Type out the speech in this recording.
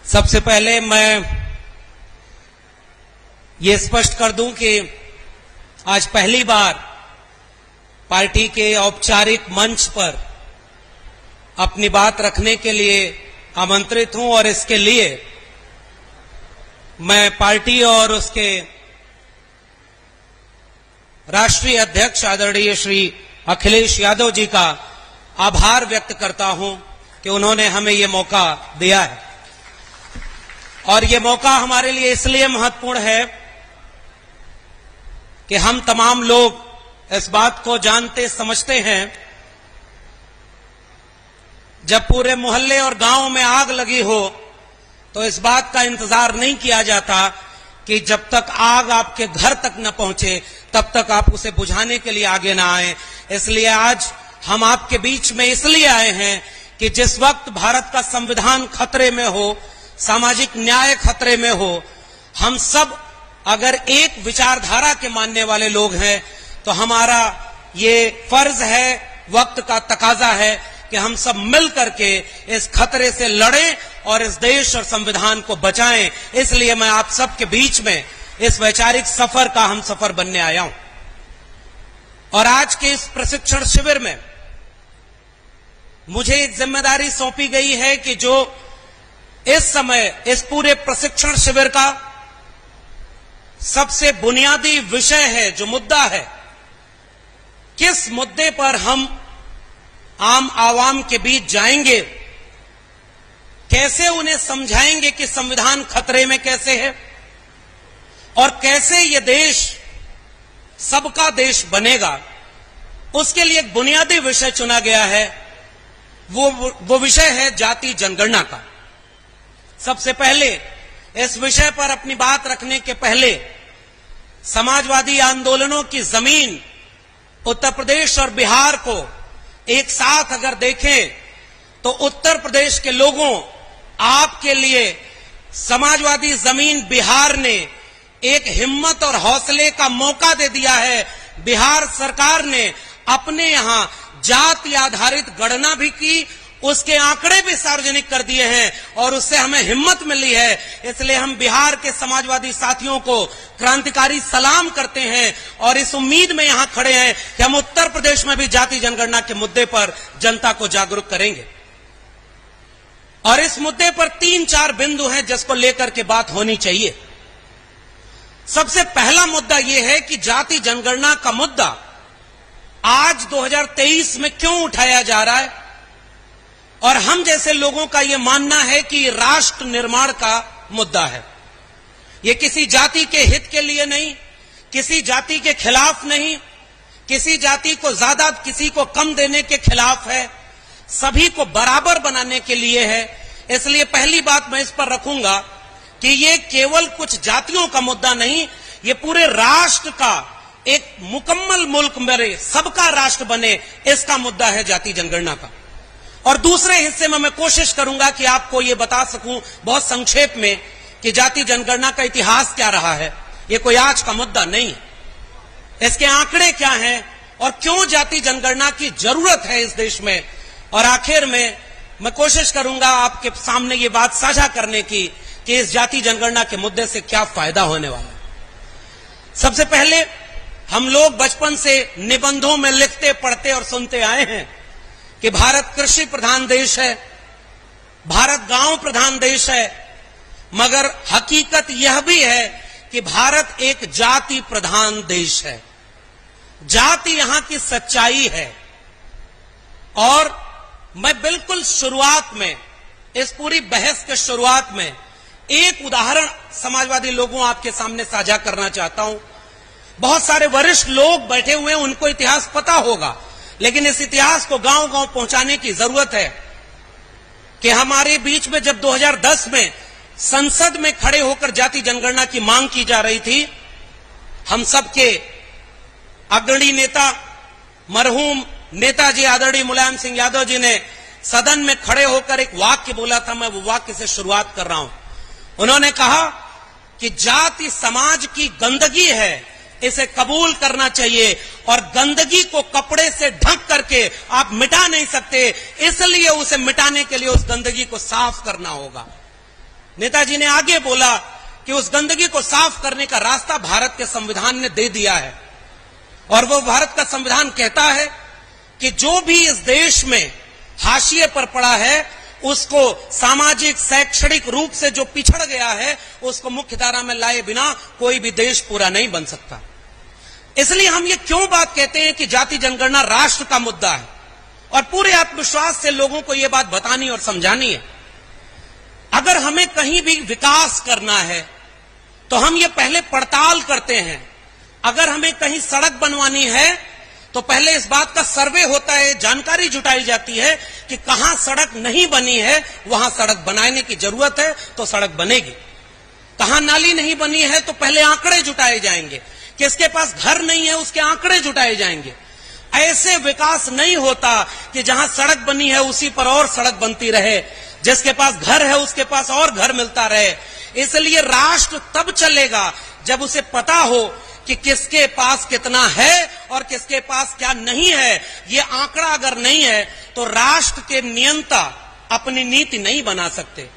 सबसे पहले मैं ये स्पष्ट कर दूं कि आज पहली बार पार्टी के औपचारिक मंच पर अपनी बात रखने के लिए आमंत्रित हूं और इसके लिए मैं पार्टी और उसके राष्ट्रीय अध्यक्ष आदरणीय श्री अखिलेश यादव जी का आभार व्यक्त करता हूं कि उन्होंने हमें ये मौका दिया है। और ये मौका हमारे लिए इसलिए महत्वपूर्ण है कि हम तमाम लोग इस बात को जानते समझते हैं, जब पूरे मोहल्ले और गांव में आग लगी हो तो इस बात का इंतजार नहीं किया जाता कि जब तक आग आपके घर तक न पहुंचे तब तक आप उसे बुझाने के लिए आगे न आए। इसलिए आज हम आपके बीच में इसलिए आए हैं कि जिस वक्त भारत का संविधान खतरे में हो, सामाजिक न्याय खतरे में हो, हम सब अगर एक विचारधारा के मानने वाले लोग हैं तो हमारा ये फर्ज है, वक्त का तकाजा है कि हम सब मिल करके इस खतरे से लड़ें और इस देश और संविधान को बचाएं। इसलिए मैं आप सबके बीच में इस वैचारिक सफर का हम सफर बनने आया हूं। और आज के इस प्रशिक्षण शिविर में मुझे एक जिम्मेदारी सौंपी गई है कि जो इस समय इस पूरे प्रशिक्षण शिविर का सबसे बुनियादी विषय है, जो मुद्दा है, किस मुद्दे पर हम आम आवाम के बीच जाएंगे, कैसे उन्हें समझाएंगे कि संविधान खतरे में कैसे है और कैसे ये देश सबका देश बनेगा, उसके लिए एक बुनियादी विषय चुना गया है। वो विषय है जाति जनगणना का। सबसे पहले इस विषय पर अपनी बात रखने के पहले समाजवादी आंदोलनों की जमीन उत्तर प्रदेश और बिहार को एक साथ अगर देखें तो उत्तर प्रदेश के लोगों, आपके लिए समाजवादी जमीन बिहार ने एक हिम्मत और हौसले का मौका दे दिया है। बिहार सरकार ने अपने यहां जाति आधारित गणना भी की, उसके आंकड़े भी सार्वजनिक कर दिए हैं और उससे हमें हिम्मत मिली है। इसलिए हम बिहार के समाजवादी साथियों को क्रांतिकारी सलाम करते हैं और इस उम्मीद में यहां खड़े हैं कि हम उत्तर प्रदेश में भी जाति जनगणना के मुद्दे पर जनता को जागरूक करेंगे। और इस मुद्दे पर 3-4 बिंदु हैं जिसको लेकर के बात होनी चाहिए। सबसे पहला मुद्दा यह है कि जाति जनगणना का मुद्दा आज 2023 में क्यों उठाया जा रहा है, और हम जैसे लोगों का यह मानना है कि राष्ट्र निर्माण का मुद्दा है। यह किसी जाति के हित के लिए नहीं, किसी जाति के खिलाफ नहीं, किसी जाति को ज्यादा किसी को कम देने के खिलाफ है, सभी को बराबर बनाने के लिए है। इसलिए पहली बात मैं इस पर रखूंगा कि यह केवल कुछ जातियों का मुद्दा नहीं, यह पूरे राष्ट्र का, एक मुकम्मल मुल्क मेरे सबका राष्ट्र बने, इसका मुद्दा है जाति जनगणना का। और दूसरे हिस्से में मैं कोशिश करूंगा कि आपको यह बता सकूं बहुत संक्षेप में कि जाति जनगणना का इतिहास क्या रहा है। यह कोई आज का मुद्दा नहीं है, इसके आंकड़े क्या हैं और क्यों जाति जनगणना की जरूरत है इस देश में। और आखिर में मैं कोशिश करूंगा आपके सामने ये बात साझा करने की कि इस जाति जनगणना के मुद्दे से क्या फायदा होने वाला है। सबसे पहले हम लोग बचपन से निबंधों में लिखते, पढ़ते और सुनते आए हैं कि भारत कृषि प्रधान देश है, भारत गांव प्रधान देश है, मगर हकीकत यह भी है कि भारत एक जाति प्रधान देश है। जाति यहां की सच्चाई है। और मैं बिल्कुल शुरुआत में, इस पूरी बहस के शुरुआत में एक उदाहरण समाजवादी लोगों आपके सामने साझा करना चाहता हूं। बहुत सारे वरिष्ठ लोग बैठे हुए हैं, उनको इतिहास पता होगा, लेकिन इस इतिहास को गांव-गांव पहुंचाने की जरूरत है कि हमारे बीच में जब 2010 में संसद में खड़े होकर जाति जनगणना की मांग की जा रही थी, हम सबके अग्रणी नेता मरहूम नेताजी आदरणीय मुलायम सिंह यादव जी ने सदन में खड़े होकर एक वाक्य बोला था। मैं वो वाक्य से शुरुआत कर रहा हूं। उन्होंने कहा कि जाति समाज की गंदगी है, इसे कबूल करना चाहिए और गंदगी को कपड़े से ढक करके आप मिटा नहीं सकते, इसलिए उसे मिटाने के लिए उस गंदगी को साफ करना होगा। नेताजी ने आगे बोला कि उस गंदगी को साफ करने का रास्ता भारत के संविधान ने दे दिया है। और वो भारत का संविधान कहता है कि जो भी इस देश में हाशिए पर पड़ा है, उसको सामाजिक शैक्षणिक रूप से जो पिछड़ गया है, उसको मुख्य धारा में लाए बिना कोई भी देश पूरा नहीं बन सकता। इसलिए हम ये क्यों बात कहते हैं कि जाति जनगणना राष्ट्र का मुद्दा है, और पूरे आत्मविश्वास से लोगों को यह बात बतानी और समझानी है। अगर हमें कहीं भी विकास करना है तो हम ये पहले पड़ताल करते हैं। अगर हमें कहीं सड़क बनवानी है तो पहले इस बात का सर्वे होता है, जानकारी जुटाई जाती है कि कहां सड़क नहीं बनी है, वहां सड़क बनाने की जरूरत है तो सड़क बनेगी। कहां नाली नहीं बनी है तो पहले आंकड़े जुटाए जाएंगे, किसके पास घर नहीं है उसके आंकड़े जुटाए जाएंगे। ऐसे विकास नहीं होता कि जहां सड़क बनी है उसी पर और सड़क बनती रहे, जिसके पास घर है उसके पास और घर मिलता रहे। इसलिए राष्ट्र तब चलेगा जब उसे पता हो कि किसके पास कितना है और किसके पास क्या नहीं है। ये आंकड़ा अगर नहीं है तो राष्ट्र के नियंता अपनी नीति नहीं बना सकते।